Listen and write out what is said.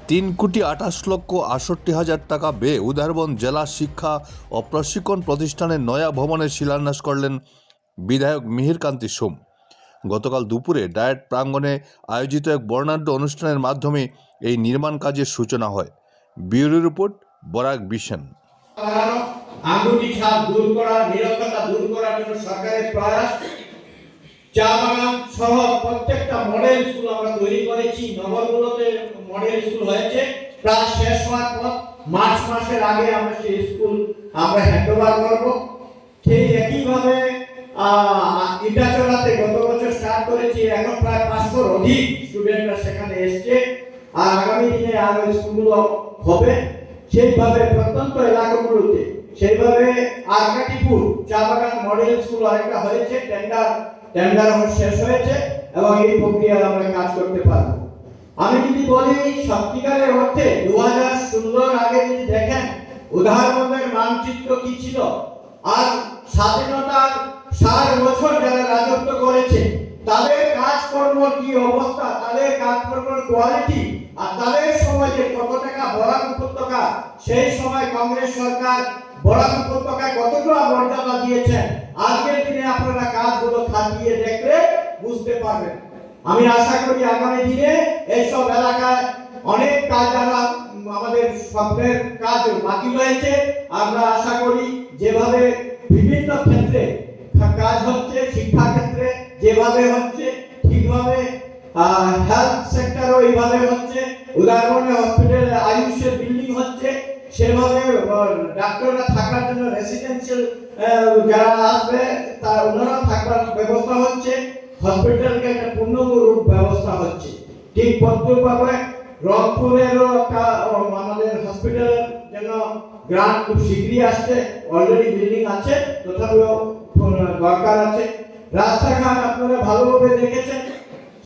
৩,২৮,৬৮,০০০ টাকা ব্যয়ে উদারবন জেলা শিক্ষা ও প্রশিক্ষণ প্রতিষ্ঠানের নয়া ভবনের শিলান্যাস করলেন বিধায়ক মিহিরকান্তি সোম। গতকাল দুপুরে ডায়েট প্রাঙ্গণে আয়োজিত এক বর্ণাঢ্য অনুষ্ঠানের মাধ্যমে এই নির্মাণ কাজের সূচনা হয়। ব্যুরো রিপোর্ট বরাক বিশন। আঙ্গুটি ছাপ দূর করা, নিরক্ষরতা দূর করার জন্য সরকারের প্রয়াস। চা বাগান সহ প্রত্যেকটা মডেল স্কুল আমরা তৈরি করেছি। নগরগুলোতে মডেল স্কুল হয়েছে, প্রায় শেষ হওয়ার পর মার্চ মাসের আগে আমরা সেই স্কুল হ্যান্ডওভার করব। সেই একইভাবে ইটাচড়াতে গত বছর স্টার্ট করেছি, এখন প্রায় 500-র অধিক স্টুডেন্টরা সেখানে এসছে, আর আগামী দিনে আরো স্কুলগুলো হবে। সেইভাবে প্রত্যন্ত এলাকাগুলোতে সেইভাবে আরকাটিপুর চা বাগান মডেল স্কুল আরেকটা হয়েছে, টেন্ডার শেষ হয়েছে এবং এই প্রক্রিয়ায় আমরা কাজ করতে পারবো। আমি যদি বলি সত্যিকারের অর্থে 2016 আগে যদি দেখেন উদাহরণের মানচিত্র কি ছিল, আর স্বাধীনতার 60 বছর যারা রাজত্ব করেছে তাদের কাজকর্ম কি অবস্থা, তাদের কাজকর্মের কোয়ালিটি, আর তাদের সময় যে কত টাকা বরাক উপত্যকা, সেই সময় কংগ্রেস সরকার বরাক উপত্যকায় কতটা মর্যাদা দিয়েছেন, আজকের দিনে আপনারা কাজগুলো খাটিয়ে দেখলে বুঝতে পারবেন। আমি আশা করি আগামী দিনে এইসব এলাকায় অনেক কাজ আমাদের স্বপ্নের কাজ বাকি রয়েছে। আমরা আশা করি যেভাবে বিভিন্ন ক্ষেত্রে কাজ হচ্ছে, শিক্ষা ক্ষেত্রে যেভাবে হচ্ছে ঠিকভাবে হেলথ সেক্টরও এইভাবে হচ্ছে, উদাহরণে হসপিটালে আয়ুষের বিল্ডিং হচ্ছে, সেভাবে ডাক্তাররা থাকার জন্য রেসিডেন্সিয়াল যারা আসবে তার ওনারা থাকার ব্যবস্থা হচ্ছে, হসপিটালকে একটা পূর্ণরূপ ব্যবস্থা হচ্ছে। ঠিক পদ্ধতিভাবে রংপুরেরও একটা আমাদের হসপিটালের জন্য গ্রান্ট খুব শীঘ্রই আসছে, অলরেডি বিল্ডিং আছে, তথাপিও দরকার আছে। রাস্তাঘাট আপনারা ভালোভাবে দেখেছেন,